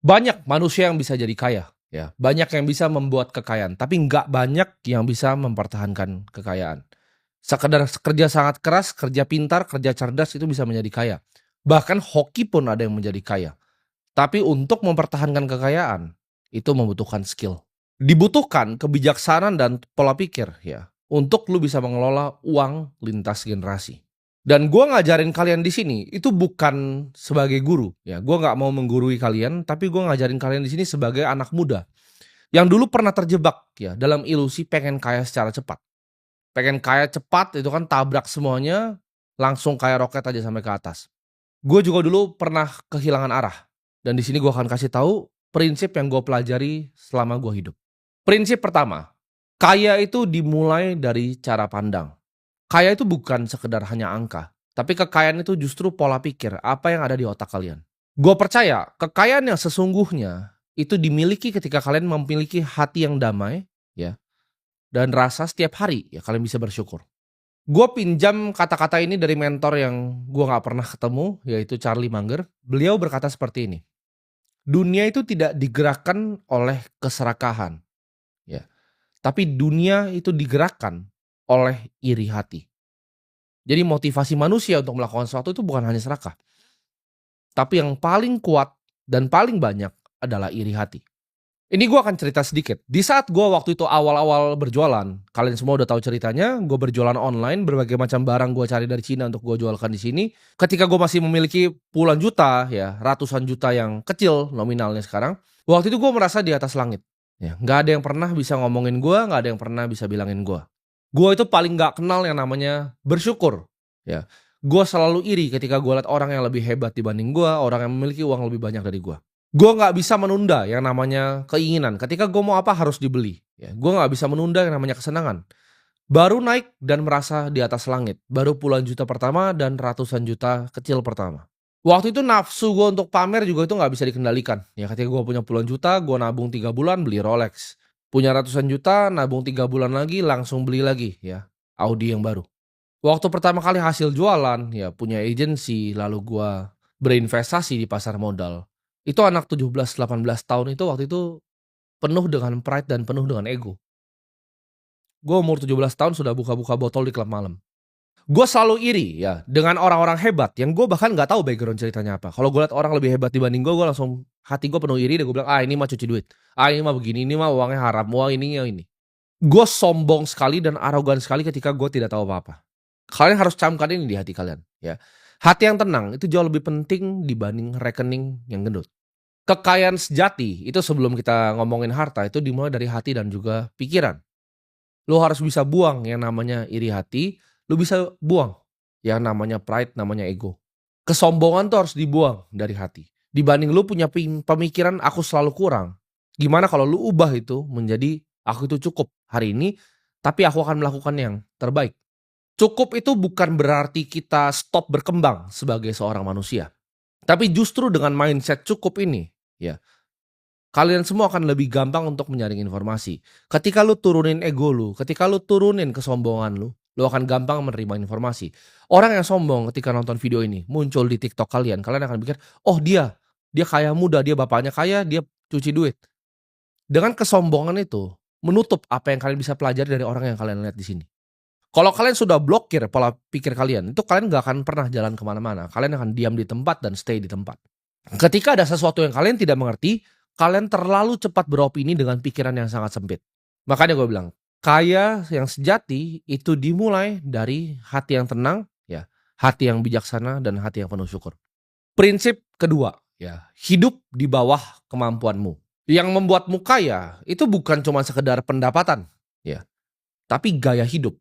Banyak manusia yang bisa jadi kaya, ya. Banyak yang bisa membuat kekayaan, tapi nggak banyak yang bisa mempertahankan kekayaan. Sekedar kerja sangat keras, kerja pintar, kerja cerdas itu bisa menjadi kaya. Bahkan hoki pun ada yang menjadi kaya. Tapi untuk mempertahankan kekayaan, itu membutuhkan skill. Dibutuhkan kebijaksanaan dan pola pikir ya, untuk lu bisa mengelola uang lintas generasi. Dan gua ngajarin kalian di sini itu bukan sebagai guru ya, gua nggak mau menggurui kalian, tapi gua ngajarin kalian di sini sebagai anak muda yang dulu pernah terjebak ya dalam ilusi pengen kaya secara cepat. Pengen kaya cepat itu kan tabrak semuanya, langsung kayak roket aja sampai ke atas. Gue juga dulu pernah kehilangan arah, dan di sini gue akan kasih tahu prinsip yang gue pelajari selama gue hidup. Prinsip pertama, kaya itu dimulai dari cara pandang. Kaya itu bukan sekedar hanya angka, tapi kekayaan itu justru pola pikir, apa yang ada di otak kalian. Gue percaya kekayaan yang sesungguhnya itu dimiliki ketika kalian memiliki hati yang damai, ya, dan rasa setiap hari ya kalian bisa bersyukur. Gue pinjam kata-kata ini dari mentor yang gue nggak pernah ketemu, yaitu Charlie Munger. Beliau berkata seperti ini, dunia itu tidak digerakkan oleh keserakahan, ya, tapi dunia itu digerakkan oleh iri hati. Jadi motivasi manusia untuk melakukan sesuatu itu bukan hanya serakah, tapi yang paling kuat dan paling banyak adalah iri hati. Ini gue akan cerita sedikit. Di saat gue waktu itu awal-awal berjualan, kalian semua udah tahu ceritanya, gue berjualan online, berbagai macam barang gue cari dari Cina untuk gue jualkan di sini. Ketika gue masih memiliki puluhan juta, ya ratusan juta yang kecil nominalnya sekarang, waktu itu gue merasa di atas langit. Ya, nggak ada yang pernah bisa ngomongin gue, nggak ada yang pernah bisa bilangin gue. Gue itu paling nggak kenal yang namanya bersyukur. Ya, gue selalu iri ketika gue lihat orang yang lebih hebat dibanding gue, orang yang memiliki uang lebih banyak dari gue. Gue nggak bisa menunda yang namanya keinginan. Ketika gue mau apa harus dibeli. Ya, gue nggak bisa menunda yang namanya kesenangan. Baru naik dan merasa di atas langit. Baru puluhan juta pertama dan ratusan juta kecil pertama. Waktu itu nafsu gue untuk pamer juga itu nggak bisa dikendalikan. Ya, ketika gue punya puluhan juta, gue nabung 3 bulan beli Rolex. Punya ratusan juta, nabung 3 bulan lagi langsung beli lagi ya Audi yang baru. Waktu pertama kali hasil jualan, ya punya agensi, lalu gua berinvestasi di pasar modal. Itu anak 17-18 tahun itu waktu itu penuh dengan pride dan penuh dengan ego. Gua umur 17 tahun sudah buka-buka botol di klub malam. Gua selalu iri ya dengan orang-orang hebat yang gua bahkan nggak tahu background ceritanya apa. Kalau gua lihat orang lebih hebat dibanding gua langsung hati gua penuh iri dan gua bilang, "Ah, ini mah cuci duit. Ah, ini mah begini, ini mah uangnya haram. Wah, ini ya ini." Gua sombong sekali dan arogan sekali ketika gua tidak tahu apa-apa. Kalian harus camkan ini di hati kalian, ya. Hati yang tenang itu jauh lebih penting dibanding rekening yang gendut. Kekayaan sejati itu sebelum kita ngomongin harta itu dimulai dari hati dan juga pikiran. Lu harus bisa buang yang namanya iri hati, lu bisa buang yang namanya pride, namanya ego. Kesombongan tuh harus dibuang dari hati. Dibanding lu punya pemikiran aku selalu kurang. Gimana kalau lu ubah itu menjadi aku itu cukup hari ini, tapi aku akan melakukan yang terbaik. Cukup itu bukan berarti kita stop berkembang sebagai seorang manusia. Tapi justru dengan mindset cukup ini, ya, kalian semua akan lebih gampang untuk menyaring informasi. Ketika lu turunin ego lu, ketika lu turunin kesombongan lu akan gampang menerima informasi. Orang yang sombong ketika nonton video ini muncul di TikTok kalian, kalian akan pikir, "Oh, dia kaya muda, dia bapaknya kaya, dia cuci duit." Dengan kesombongan itu menutup apa yang kalian bisa pelajari dari orang yang kalian lihat di sini. Kalau kalian sudah blokir pola pikir kalian, itu kalian gak akan pernah jalan kemana-mana. Kalian akan diam di tempat dan stay di tempat. Ketika ada sesuatu yang kalian tidak mengerti, kalian terlalu cepat beropini dengan pikiran yang sangat sempit. Makanya gue bilang, kaya yang sejati itu dimulai dari hati yang tenang, ya, hati yang bijaksana dan hati yang penuh syukur. Prinsip kedua, ya, hidup di bawah kemampuanmu. Yang membuatmu kaya itu bukan cuma sekedar pendapatan, ya, tapi gaya hidup.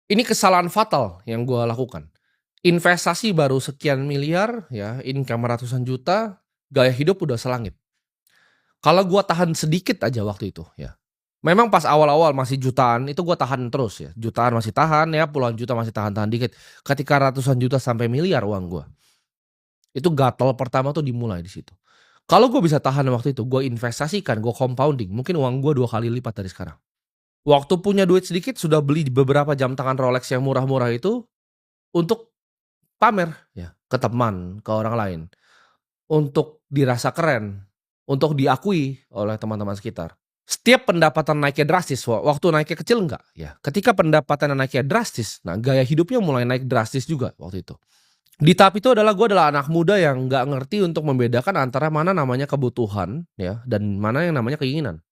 Ini kesalahan fatal yang gue lakukan. Investasi baru sekian miliar, ya, income ratusan juta, gaya hidup udah selangit. Kalau gue tahan sedikit aja waktu itu, ya. Memang pas awal-awal masih jutaan, itu gue tahan terus ya. Jutaan masih tahan ya, puluhan juta masih tahan-tahan dikit. Ketika ratusan juta sampai miliar uang gue, itu gatal pertama tuh dimulai di situ. Kalau gue bisa tahan waktu itu, gue investasikan, gue compounding, mungkin uang gue 2 kali lipat dari sekarang. Waktu punya duit sedikit sudah beli beberapa jam tangan Rolex yang murah-murah itu untuk pamer ya, ke teman, ke orang lain. Untuk dirasa keren. untuk diakui oleh teman-teman sekitar. Setiap pendapatan naiknya drastis, waktu naiknya kecil enggak, ya. Ketika pendapatan naiknya drastis, nah gaya hidupnya mulai naik drastis juga waktu itu. Di tahap itu gue adalah anak muda yang nggak ngerti untuk membedakan antara mana namanya kebutuhan ya, dan mana yang namanya keinginan.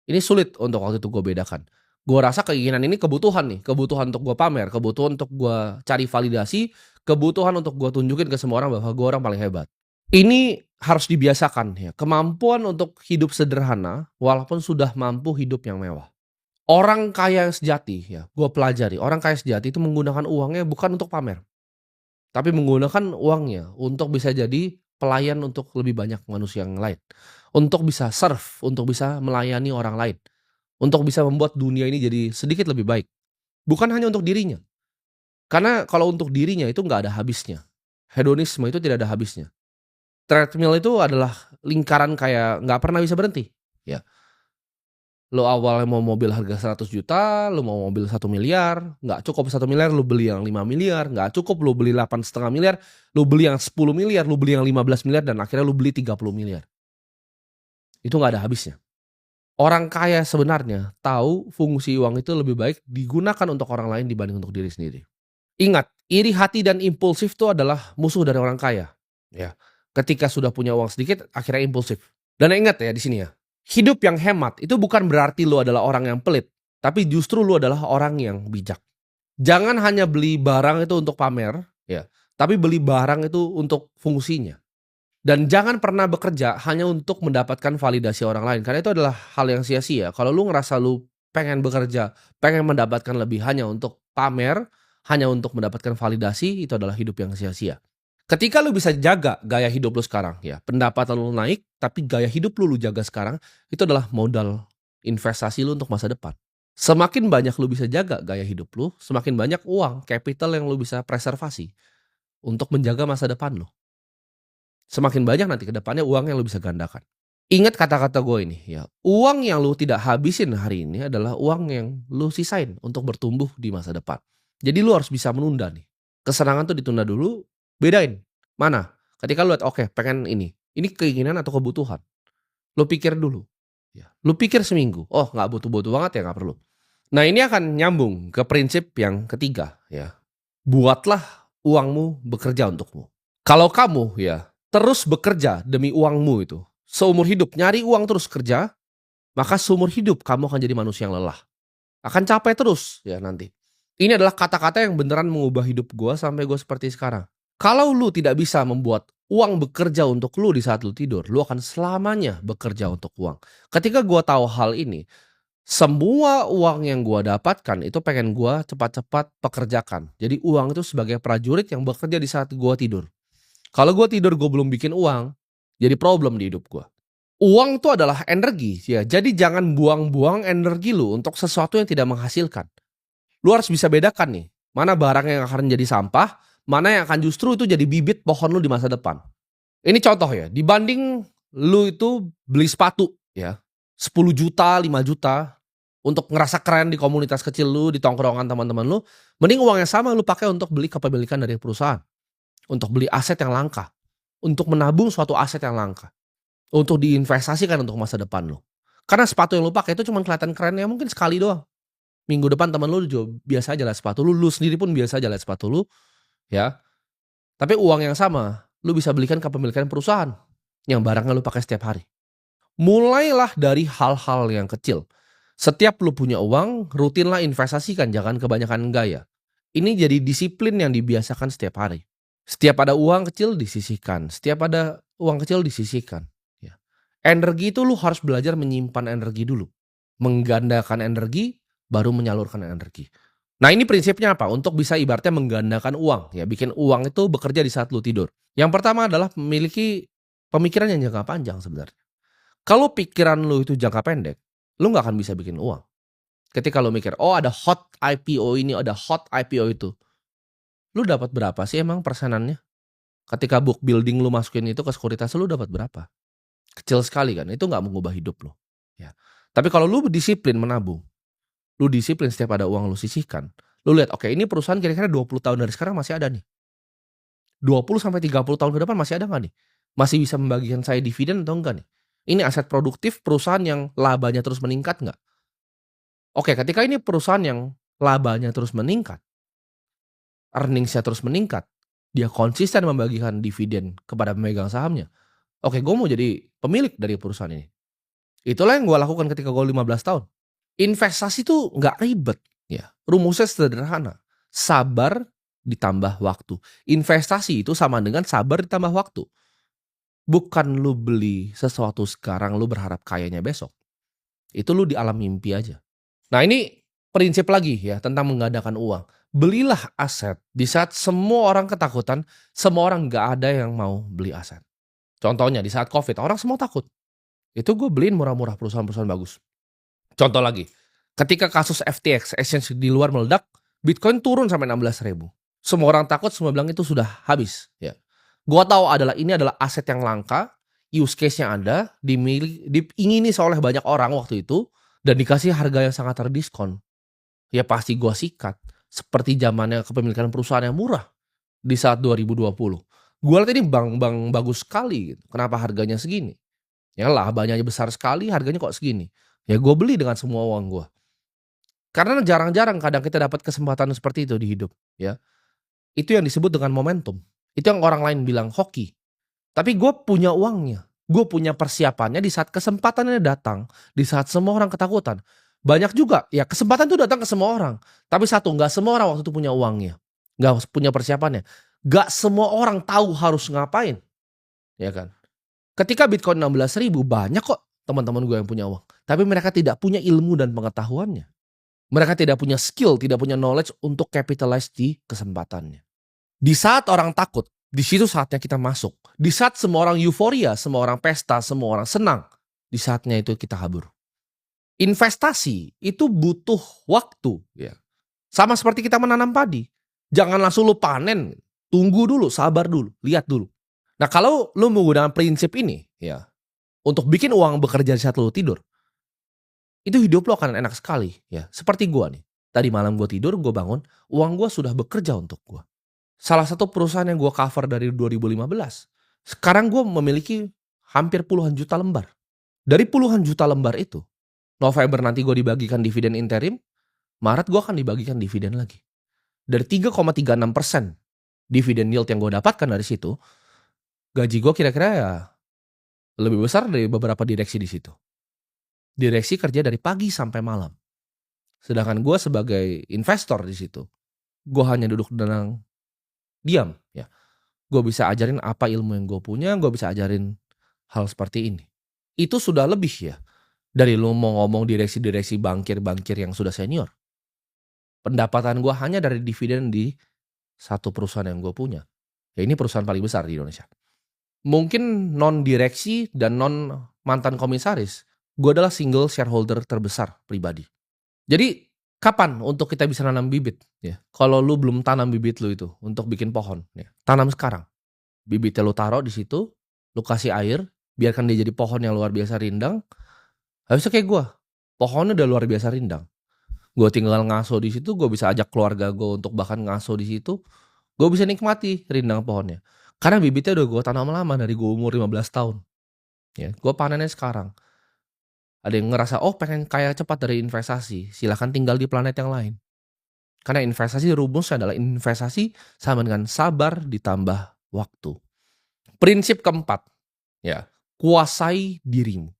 Ini sulit untuk waktu itu gue bedakan. Gue rasa keinginan ini kebutuhan nih, kebutuhan untuk gue pamer, kebutuhan untuk gue cari validasi, kebutuhan untuk gue tunjukin ke semua orang bahwa gue orang paling hebat. Ini harus dibiasakan ya, kemampuan untuk hidup sederhana walaupun sudah mampu hidup yang mewah. Orang kaya yang sejati ya, gue pelajari, orang kaya sejati itu menggunakan uangnya bukan untuk pamer, tapi menggunakan uangnya untuk bisa jadi pelayan untuk lebih banyak manusia yang lain. Untuk bisa serve, untuk bisa melayani orang lain. Untuk bisa membuat dunia ini jadi sedikit lebih baik. Bukan hanya untuk dirinya. Karena kalau untuk dirinya itu nggak ada habisnya. Hedonisme itu tidak ada habisnya. Treadmill itu adalah lingkaran kayak nggak pernah bisa berhenti. Ya. Lo awalnya mau mobil harga 100 juta, lo mau mobil 1 miliar, nggak cukup 1 miliar, lo beli yang 5 miliar, nggak cukup lo beli 8,5 miliar, lo beli yang 10 miliar, lo beli yang 15 miliar, dan akhirnya lo beli 30 miliar. Itu nggak ada habisnya. Orang kaya sebenarnya tahu fungsi uang itu lebih baik digunakan untuk orang lain dibanding untuk diri sendiri. Ingat, iri hati dan impulsif itu adalah musuh dari orang kaya. Ya, ketika sudah punya uang sedikit, akhirnya impulsif. Dan ingat ya di sini ya, hidup yang hemat itu bukan berarti lu adalah orang yang pelit, tapi justru lu adalah orang yang bijak. Jangan hanya beli barang itu untuk pamer, ya, tapi beli barang itu untuk fungsinya. Dan jangan pernah bekerja hanya untuk mendapatkan validasi orang lain, karena itu adalah hal yang sia-sia. Kalau lu ngerasa lu pengen bekerja, pengen mendapatkan lebih hanya untuk pamer, hanya untuk mendapatkan validasi, itu adalah hidup yang sia-sia. Ketika lu bisa jaga gaya hidup lu sekarang ya, pendapatan lu naik, tapi gaya hidup lu jaga sekarang, itu adalah modal investasi lu untuk masa depan. Semakin banyak lu bisa jaga gaya hidup lu, semakin banyak uang, capital yang lu bisa preservasi untuk menjaga masa depan lu. Semakin banyak nanti ke depannya uang yang lu bisa gandakan. Ingat kata-kata gue ini ya, uang yang lu tidak habisin hari ini adalah uang yang lu sisain untuk bertumbuh di masa depan. Jadi lu harus bisa menunda nih. Kesenangan tuh ditunda dulu, bedain. Mana? Ketika lu lihat, oke, pengen ini keinginan atau kebutuhan. Lu pikir dulu. Ya. Lu pikir seminggu, oh nggak butuh-butuh banget ya, nggak perlu. Nah ini akan nyambung ke prinsip yang ketiga ya. Buatlah uangmu bekerja untukmu. Kalau kamu ya terus bekerja demi uangmu itu, seumur hidup nyari uang terus kerja, maka seumur hidup kamu akan jadi manusia yang lelah. Akan capek terus ya nanti. Ini adalah kata-kata yang beneran mengubah hidup gue sampai gue seperti sekarang. Kalau lu tidak bisa membuat uang bekerja untuk lu di saat lu tidur, lu akan selamanya bekerja untuk uang. Ketika gue tahu hal ini, semua uang yang gue dapatkan itu pengen gue cepat-cepat pekerjakan. Jadi uang itu sebagai prajurit yang bekerja di saat gue tidur. Kalau gue tidur gue belum bikin uang, jadi problem di hidup gue. Uang itu adalah energi ya. Jadi jangan buang-buang energi lu untuk sesuatu yang tidak menghasilkan. Lu harus bisa bedakan nih, mana barang yang akan jadi sampah, mana yang akan justru itu jadi bibit pohon lu di masa depan. Ini contoh ya, dibanding lu itu beli sepatu ya, 10 juta, 5 juta, untuk ngerasa keren di komunitas kecil lu, di tongkrongan teman-teman lu, mending uang yang sama lu pakai untuk beli kepemilikan dari perusahaan. Untuk beli aset yang langka. Untuk menabung suatu aset yang langka. Untuk diinvestasikan untuk masa depan lu. Karena sepatu yang lu pakai itu cuma kelihatan keren ya mungkin sekali doang. Minggu depan teman lu juga biasa aja lihat sepatu lu, lu sendiri pun biasa aja lihat sepatu lu, ya. Tapi uang yang sama, lu bisa belikan kepemilikan perusahaan yang barangnya lu pakai setiap hari. Mulailah dari hal-hal yang kecil. Setiap lu punya uang, rutinlah investasikan, jangan kebanyakan gaya. Ini jadi disiplin yang dibiasakan setiap hari. Setiap ada uang kecil disisihkan, setiap ada uang kecil disisihkan. Ya. Energi itu lu harus belajar menyimpan energi dulu. Menggandakan energi, baru menyalurkan energi. Nah ini prinsipnya apa? Untuk bisa ibaratnya menggandakan uang. Ya, bikin uang itu bekerja di saat lu tidur. Yang pertama adalah memiliki pemikiran yang jangka panjang sebenarnya. Kalau pikiran lu itu jangka pendek, lu gak akan bisa bikin uang. Ketika lu mikir, oh ada hot IPO ini, ada hot IPO itu. Lu dapat berapa sih emang persenannya? Ketika book building lu masukin itu ke sekuritas, lu dapat berapa? Kecil sekali kan, itu gak mengubah hidup lu. Ya. Tapi kalau lu disiplin menabung, lu disiplin setiap ada uang lu sisihkan. Lu lihat, oke ini perusahaan kira-kira 20 tahun dari sekarang masih ada nih. 20 sampai 30 tahun ke depan masih ada gak nih? Masih bisa membagikan saya dividen atau enggak nih? Ini aset produktif perusahaan yang labanya terus meningkat nggak? Oke, ketika ini perusahaan yang labanya terus meningkat, earnings-nya terus meningkat, dia konsisten membagikan dividen kepada pemegang sahamnya. Oke, gue mau jadi pemilik dari perusahaan ini. Itulah yang gue lakukan ketika gue 15 tahun. Investasi tuh nggak ribet, ya. Rumusnya sederhana. Sabar ditambah waktu. Investasi itu sama dengan sabar ditambah waktu. Bukan lu beli sesuatu sekarang lu berharap kayanya besok. Itu lu di alam mimpi aja. Nah, ini prinsip lagi ya tentang menggandakan uang. Belilah aset di saat semua orang ketakutan, semua orang nggak ada yang mau beli aset. Contohnya di saat COVID, orang semua takut. Itu gue beliin murah-murah perusahaan-perusahaan bagus. Contoh lagi, ketika kasus FTX, exchange di luar meledak, Bitcoin turun sampai 16.000. Semua orang takut, semua bilang itu sudah habis. Ya, gua tahu ini adalah aset yang langka, use case-nya ada, diingini oleh banyak orang waktu itu, dan dikasih harga yang sangat terdiskon. Ya pasti gua sikat. Seperti zamannya kepemilikan perusahaan yang murah di saat 2020. Gua lihat ini bank bagus sekali. Gitu. Kenapa harganya segini? Ya labanya besar sekali, harganya kok segini. Ya gue beli dengan semua uang gue. Karena jarang-jarang kadang kita dapat kesempatan seperti itu di hidup. Ya, itu yang disebut dengan momentum. Itu yang orang lain bilang hoki. Tapi gue punya uangnya. Gue punya persiapannya di saat kesempatannya datang. Di saat semua orang ketakutan. Banyak juga, ya kesempatan itu datang ke semua orang. Tapi satu, gak semua orang waktu itu punya uangnya. Gak punya persiapannya. Gak semua orang tahu harus ngapain. Ya kan. Ketika Bitcoin 16.000 banyak kok teman-teman gue yang punya uang. Tapi mereka tidak punya ilmu dan pengetahuannya. Mereka tidak punya skill, tidak punya knowledge untuk capitalize di kesempatannya. Di saat orang takut, di situ saatnya kita masuk. Di saat semua orang euforia, semua orang pesta, semua orang senang, di saatnya itu kita kabur. Investasi itu butuh waktu. Ya. Sama seperti kita menanam padi. Jangan langsung lu panen. Tunggu dulu, sabar dulu, lihat dulu. Nah kalau lu menggunakan prinsip ini, ya, untuk bikin uang bekerja di saat lu tidur, itu hidup lo akan enak sekali, ya. Seperti gua nih, tadi malam gua tidur, gua bangun, uang gua sudah bekerja untuk gua. Salah satu perusahaan yang gua cover dari 2015, sekarang gua memiliki hampir puluhan juta lembar. Dari puluhan juta lembar itu, November nanti gua dibagikan dividen interim, Maret gua akan dibagikan dividen lagi. Dari 3,36% dividen yield yang gua dapatkan dari situ, gaji gua kira-kira ya lebih besar dari beberapa direksi di situ. Direksi kerja dari pagi sampai malam. Sedangkan gue sebagai investor di situ, gue hanya duduk tenang, diam. Ya, gue bisa ajarin apa ilmu yang gue punya, gue bisa ajarin hal seperti ini. Itu sudah lebih ya dari lu mau ngomong direksi-direksi bankir-bankir yang sudah senior. Pendapatan gue hanya dari dividen di satu perusahaan yang gue punya. Ya ini perusahaan paling besar di Indonesia. Mungkin non direksi dan non mantan komisaris, gue adalah single shareholder terbesar pribadi. Jadi kapan untuk kita bisa nanam bibit? Ya, kalau lu belum tanam bibit lu itu untuk bikin pohon, ya, tanam sekarang. Bibitnya lu taruh di situ, lu kasih air, biarkan dia jadi pohon yang luar biasa rindang. Habisnya kayak gue, pohonnya udah luar biasa rindang. Gue tinggal ngaso di situ, gue bisa ajak keluarga gue untuk bahkan ngaso di situ. Gue bisa nikmati rindang pohonnya. Karena bibitnya udah gue tanam lama dari gue umur 15 tahun. Ya, gue panennya sekarang. Ada yang ngerasa, oh pengen kaya cepat dari investasi, silahkan tinggal di planet yang lain. Karena investasi rumusnya adalah investasi sama dengan sabar ditambah waktu. Prinsip keempat, ya, kuasai dirimu.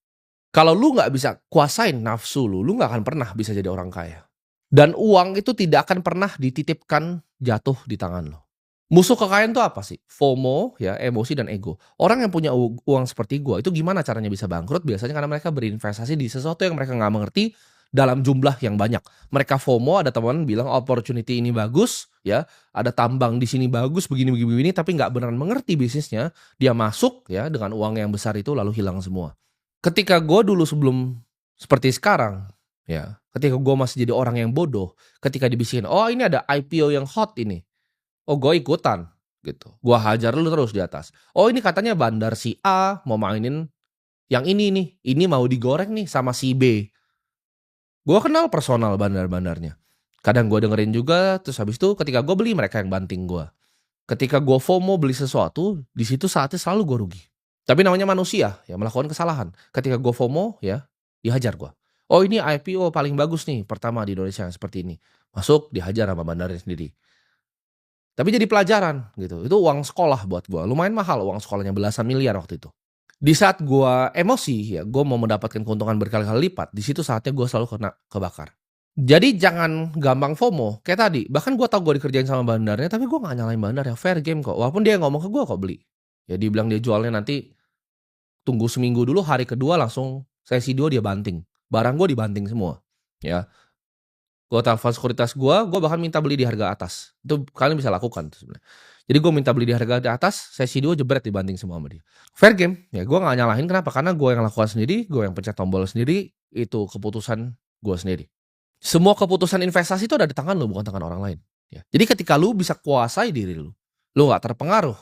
Kalau lu gak bisa kuasain nafsu lu gak akan pernah bisa jadi orang kaya. Dan uang itu tidak akan pernah dititipkan jatuh di tangan lo. Musuh kekayaan itu apa sih? FOMO, ya, emosi dan ego. Orang yang punya uang seperti gue itu gimana caranya bisa bangkrut? Biasanya karena mereka berinvestasi di sesuatu yang mereka nggak mengerti dalam jumlah yang banyak. Mereka FOMO, ada teman bilang opportunity ini bagus, ya, ada tambang di sini bagus, begini, tapi nggak beneran mengerti bisnisnya. Dia masuk, ya, dengan uang yang besar itu lalu hilang semua. Ketika gue dulu sebelum seperti sekarang, ya, ketika gue masih jadi orang yang bodoh, ketika dibisikin, oh ini ada IPO yang hot ini. Oh gue ikutan gitu. Gue hajar lu terus di atas. Oh ini katanya bandar si A mau mainin yang ini nih. Ini mau digoreng nih sama si B. Gue kenal personal bandar-bandarnya. Kadang gue dengerin juga. Terus habis itu ketika gue beli mereka yang banting gue. Ketika gue FOMO beli sesuatu, di situ saatnya selalu gue rugi. Tapi namanya manusia ya melakukan kesalahan. Ketika gue FOMO ya, dihajar gue. Oh ini IPO paling bagus nih, pertama di Indonesia yang seperti ini. Masuk dihajar sama bandarnya sendiri. Tapi jadi pelajaran gitu, itu uang sekolah buat gue, lumayan mahal uang sekolahnya belasan miliar waktu itu. Di saat gue emosi ya, gue mau mendapatkan keuntungan berkali-kali lipat, di situ saatnya gue selalu kena kebakar. Jadi jangan gampang FOMO, kayak tadi, bahkan gue tahu gue dikerjain sama bandarnya, tapi gue gak nyalain bandarnya, fair game kok, walaupun dia ngomong ke gue kok beli. Ya dia bilang dia jualnya nanti, tunggu seminggu dulu, hari kedua langsung sesi 2 dia banting. Barang gue dibanting semua, ya. Gue telepon sekuritas gue bahkan minta beli di harga atas. Itu kalian bisa lakukan tuh sebenarnya. Jadi gue minta beli di harga di atas, sesi 2 jebret dibanting semua sama dia. Fair game, ya gue gak nyalahin kenapa? Karena gue yang lakukan sendiri, gue yang pencet tombol sendiri, itu keputusan gue sendiri. Semua keputusan investasi itu ada di tangan lu, bukan tangan orang lain. Ya. Jadi ketika lu bisa kuasai diri lu gak terpengaruh.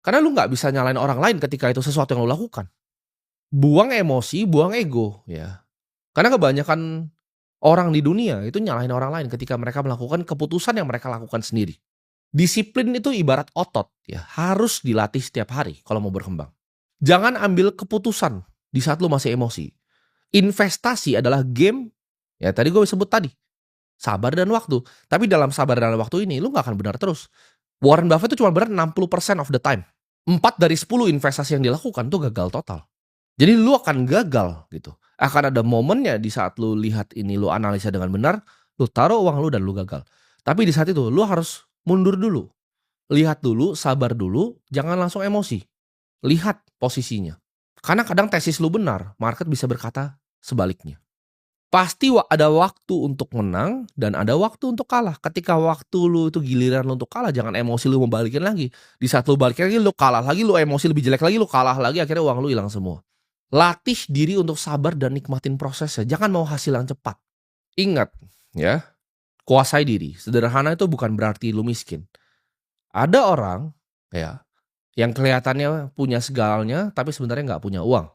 Karena lu gak bisa nyalain orang lain ketika itu sesuatu yang lu lakukan. Buang emosi, buang ego. Ya. Karena kebanyakan orang di dunia itu nyalahin orang lain ketika mereka melakukan keputusan yang mereka lakukan sendiri. Disiplin itu ibarat otot ya, harus dilatih setiap hari kalau mau berkembang. Jangan ambil keputusan di saat lu masih emosi. Investasi adalah game, ya tadi gue sebut tadi, sabar dan waktu. Tapi dalam sabar dan waktu ini lu gak akan benar terus. Warren Buffett itu cuma benar 60% of the time. 4 dari 10 investasi yang dilakukan tuh gagal total. Jadi lu akan gagal gitu. Akan ada momennya di saat lu lihat ini, lu analisa dengan benar, lu taruh uang lu dan lu gagal. Tapi di saat itu lu harus mundur dulu. Lihat dulu, sabar dulu, jangan langsung emosi. Lihat posisinya. Karena kadang tesis lu benar, market bisa berkata sebaliknya. Pasti ada waktu untuk menang dan ada waktu untuk kalah. Ketika waktu lu itu giliran lu untuk kalah, jangan emosi lu mau balikin lagi. Di saat lu balikin lagi, lu kalah lagi, lu emosi lebih jelek lagi, lu kalah lagi, akhirnya uang lu hilang semua. Latih diri untuk sabar dan nikmatin prosesnya. Jangan mau hasil yang cepat. Ingat ya, kuasai diri. Sederhana itu bukan berarti lu miskin. Ada orang ya yang kelihatannya punya segalanya tapi sebenarnya nggak punya uang.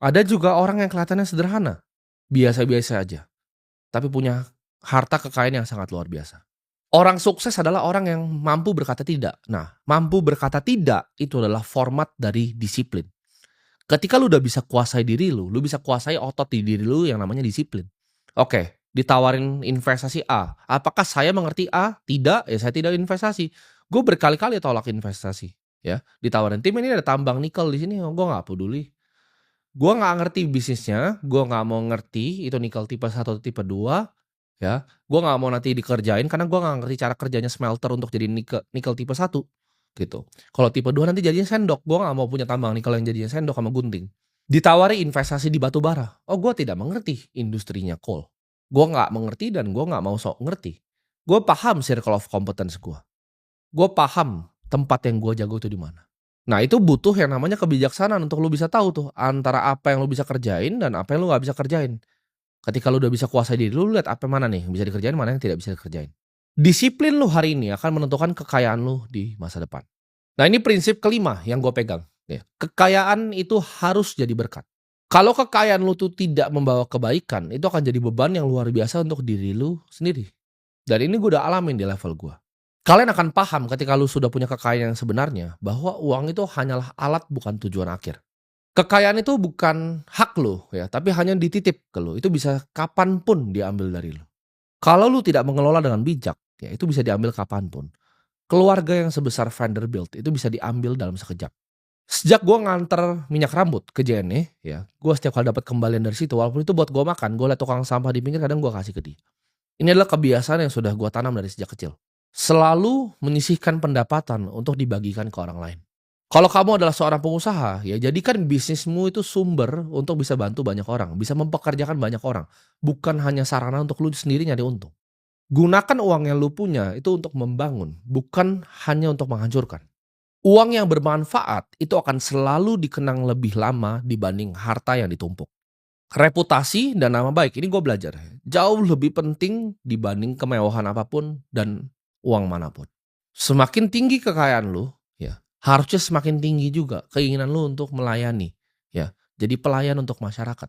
Ada juga orang yang kelihatannya sederhana, biasa-biasa aja, tapi punya harta kekayaan yang sangat luar biasa. Orang sukses adalah orang yang mampu berkata tidak. Nah, mampu berkata tidak itu adalah format dari disiplin. Ketika lu udah bisa kuasai diri lu bisa kuasai otot di diri lu yang namanya disiplin. Oke, ditawarin investasi A. Apakah saya mengerti A? Tidak, ya saya tidak investasi. Gue berkali-kali tolak investasi. Ya, ditawarin tim ini ada tambang nikel di sini, gue nggak peduli. Gue nggak ngerti bisnisnya, gue nggak mau ngerti itu nikel tipe 1 atau tipe 2. Ya, gue nggak mau nanti dikerjain karena gue nggak ngerti cara kerjanya smelter untuk jadi nikel tipe 1 gitu. Kalau tipe 2 nanti jadinya sendok, gue nggak mau punya tambang nikel yang jadinya sendok sama gunting. Ditawari investasi di batu bara, oh gue tidak mengerti industrinya coal. Gue nggak mengerti dan gue nggak mau sok ngerti. Gue paham circle of competence gue. Gue paham tempat yang gue jago itu di mana. Nah itu butuh yang namanya kebijaksanaan untuk lu bisa tahu tuh antara apa yang lu bisa kerjain dan apa yang lu nggak bisa kerjain. Ketika lu udah bisa kuasai diri lu lihat apa mana nih yang bisa dikerjain, mana yang tidak bisa dikerjain. Disiplin lu hari ini akan menentukan kekayaan lu di masa depan. Nah ini prinsip kelima yang gue pegang. Ya. Kekayaan itu harus jadi berkat. Kalau kekayaan lu tuh tidak membawa kebaikan, itu akan jadi beban yang luar biasa untuk diri lu sendiri. Dan ini gue udah alamin di level gue. Kalian akan paham ketika lu sudah punya kekayaan yang sebenarnya, bahwa uang itu hanyalah alat bukan tujuan akhir. Kekayaan itu bukan hak lu ya, tapi hanya dititip ke lu. Itu bisa kapanpun diambil dari lu. Kalau lu tidak mengelola dengan bijak, ya itu bisa diambil kapanpun. Keluarga yang sebesar Vanderbilt itu bisa diambil dalam sekejap. Sejak gue nganter minyak rambut ke JNE, ya, gue setiap kali dapat kembalian dari situ, walaupun itu buat gue makan, gue liat tukang sampah di pinggir kadang gue kasih ke dia. Ini adalah kebiasaan yang sudah gue tanam dari sejak kecil. Selalu menyisihkan pendapatan untuk dibagikan ke orang lain. Kalau kamu adalah seorang pengusaha, ya jadikan bisnismu itu sumber untuk bisa bantu banyak orang, bisa mempekerjakan banyak orang, bukan hanya sarana untuk lu sendiri nyari untung. Gunakan uang yang lu punya itu untuk membangun, bukan hanya untuk menghancurkan. Uang yang bermanfaat itu akan selalu dikenang lebih lama dibanding harta yang ditumpuk. Reputasi dan nama baik, ini gue belajar, jauh lebih penting dibanding kemewahan apapun dan uang manapun. Semakin tinggi kekayaan lu, ya, harusnya semakin tinggi juga keinginan lu untuk melayani, ya, jadi pelayan untuk masyarakat.